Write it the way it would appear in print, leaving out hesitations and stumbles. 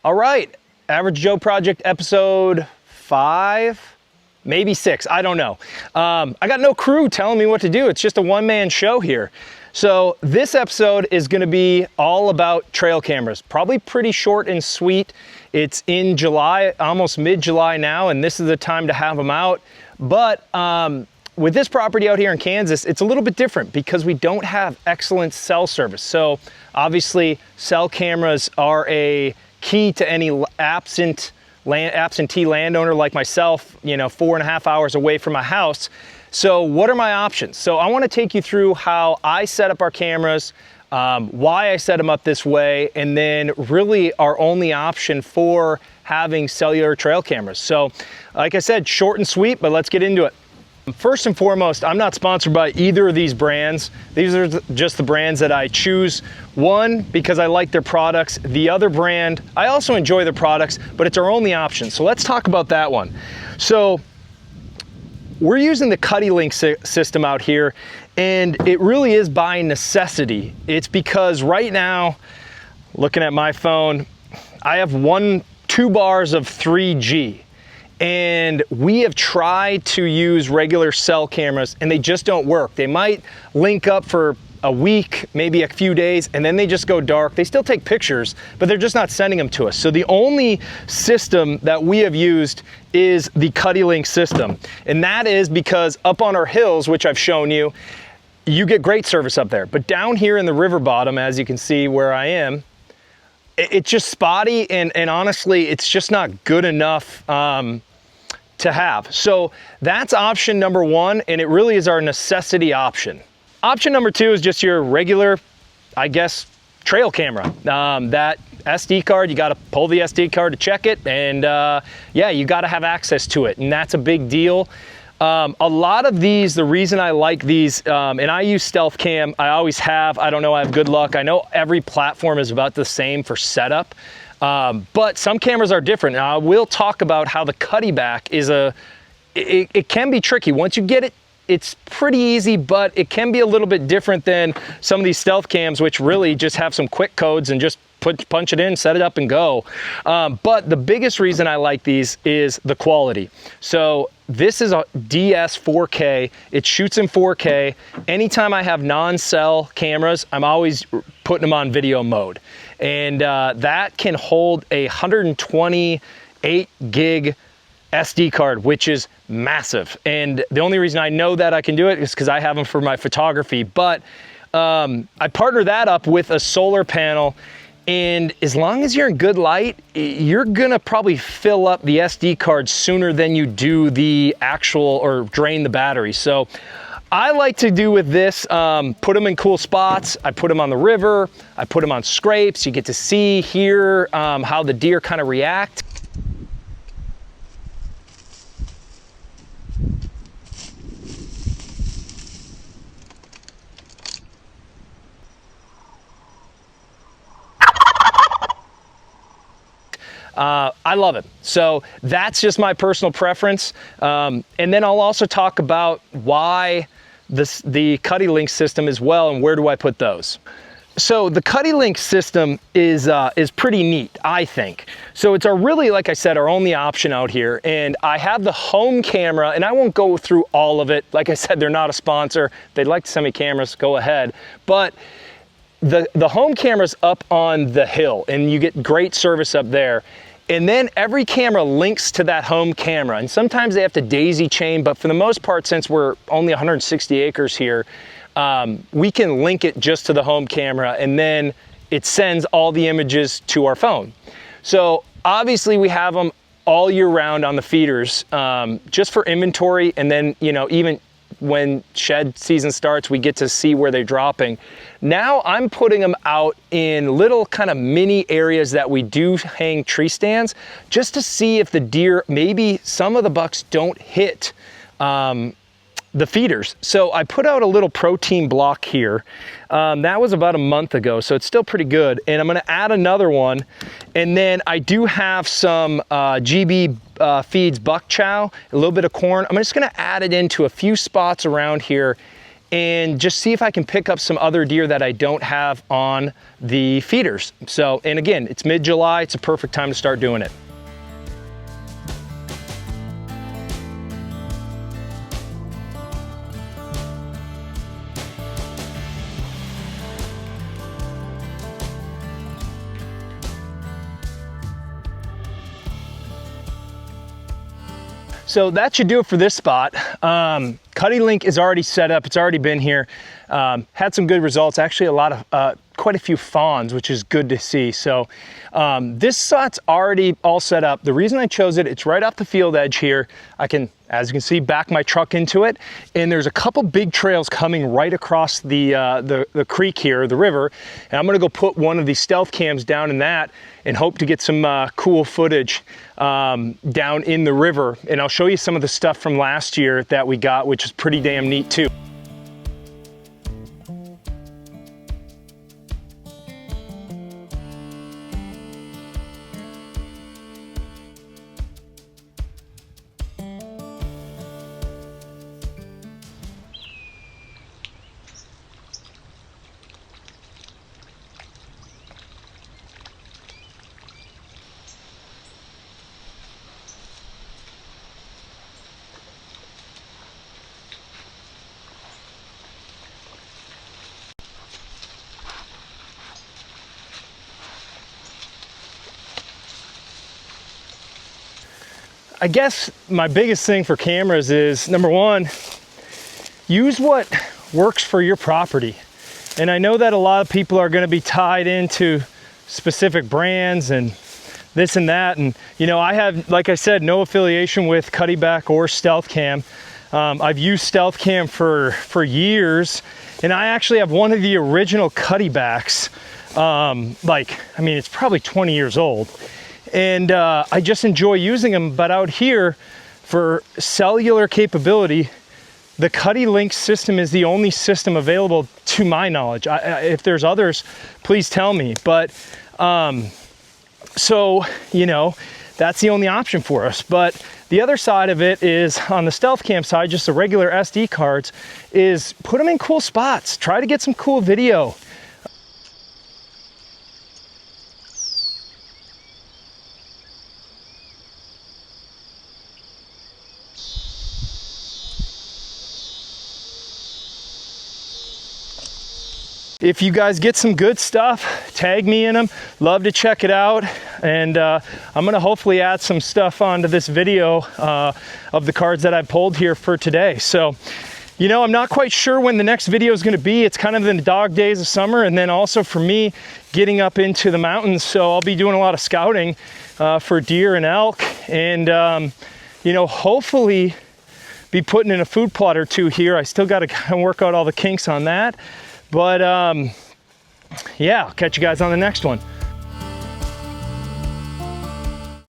All right, Average Joe Project episode 5, maybe 6, I don't know. I got no crew telling me what to do. It's just a one-man show here. So this episode is gonna be all about trail cameras, probably pretty short and sweet. It's in July, almost mid-July now, and this is the time to have them out. But with this property out here in Kansas, it's a little bit different because we don't have excellent cell service. So obviously cell cameras are a key to any absentee landowner like myself, 4.5 hours away from my house. So what are my options? So I want to take you through how I set up our cameras, why I set them up this way, and then really our only option for having cellular trail cameras. So like I said, short and sweet, but let's get into it. First and foremost, I'm not sponsored by either of these brands. These are just the brands that I choose. One, because I like their products. The other brand, I also enjoy their products, but it's our only option. So let's talk about that one. So we're using the CuddyLink system out here, and it really is by necessity. It's because right now, looking at my phone, I have 2 bars of 3G. And we have tried to use regular cell cameras and they just don't work. They might link up for a week, maybe a few days, and then they just go dark. They still take pictures, but they're just not sending them to us. So the only system that we have used is the CuddyLink system. And that is because up on our hills, which I've shown you, you get great service up there. But down here in the river bottom, as you can see where I am, it's just spotty, and honestly, it's just not good enough to have. So that's option number 1, and it really is our necessity option. Option number 2 is just your regular, I guess, trail camera. That SD card, you gotta pull the SD card to check it, and yeah, you gotta have access to it, and that's a big deal. A lot of these, the reason I like these, and I use Stealth Cam, I always have, I don't know, I have good luck. I know every platform is about the same for setup, but some cameras are different. Now, I will talk about how the Cuddyback is it can be tricky. Once you get it, it's pretty easy, but it can be a little bit different than some of these Stealth Cams, which really just have some quick codes and just punch it in, set it up and go. But the biggest reason I like these is the quality. So this is a DS 4K. It shoots in 4K. Anytime I have non-cell cameras, I'm always putting them on video mode. And that can hold a 128 gig SD card, which is massive. And the only reason I know that I can do it is because I have them for my photography. But I partner that up with a solar panel. And as long as you're in good light, you're gonna probably fill up the SD card sooner than you do the actual, or drain the battery. So I like to do with this, put them in cool spots. I put them on the river, I put them on scrapes. You get to see, hear how the deer kind of react. I love it. So that's just my personal preference. And then I'll also talk about why the CuddyLink system as well, and where do I put those. So the CuddyLink system is pretty neat, I think. So it's really, like I said, our only option out here. And I have the home camera, and I won't go through all of it. Like I said, they're not a sponsor. If they'd like to send me cameras, go ahead. But the home camera's up on the hill, and you get great service up there. And then every camera links to that home camera. And sometimes they have to daisy chain, but for the most part, since we're only 160 acres here, we can link it just to the home camera, and then it sends all the images to our phone. So obviously we have them all year round on the feeders, just for inventory. And then, even when shed season starts, we get to see where they're dropping. Now I'm putting them out in little kind of mini areas that we do hang tree stands, just to see if the deer, maybe some of the bucks don't hit the feeders. So I put out a little protein block here. That was about a month ago, so it's still pretty good. And I'm gonna add another one. And then I do have some GB feeds buck chow, a little bit of corn. I'm just gonna add it into a few spots around here. and just see if I can pick up some other deer that I don't have on the feeders. So, and again, it's mid-July, it's a perfect time to start doing it. So that should do it for this spot. Cuddy link is already set up. It's already been here. Had some good results. Actually, quite a few fawns, which is good to see. So this spot's already all set up. The reason I chose it, it's right off the field edge here. I can, as you can see, back my truck into it. And there's a couple big trails coming right across the creek here, the river. And I'm gonna go put one of these stealth cams down in that and hope to get some cool footage down in the river. And I'll show you some of the stuff from last year that we got, which is pretty damn neat too. I guess my biggest thing for cameras is, number one, use what works for your property. And I know that a lot of people are going to be tied into specific brands and this and that. And, you know, I have, like I said, no affiliation with Cuddyback or Stealth Cam. I've used Stealth Cam for years, and I actually have one of the original Cuddybacks. I mean, it's probably 20 years old. And I just enjoy using them. But out here, for cellular capability, the Cuddy Link system is the only system available to my knowledge. If there's others, please tell me. But so, you know, that's the only option for us. But the other side of it is, on the Stealth Cam side, just the regular SD cards, is put them in cool spots. Try to get some cool video. If you guys get some good stuff, tag me in them. Love to check it out. And I'm gonna hopefully add some stuff onto this video of the cards that I pulled here for today. So, you know, I'm not quite sure when the next video is gonna be. It's kind of in the dog days of summer, and then also for me getting up into the mountains. So I'll be doing a lot of scouting for deer and elk, and you know, hopefully be putting in a food plot or two here. I still gotta kind of work out all the kinks on that. But yeah, I'll catch you guys on the next one.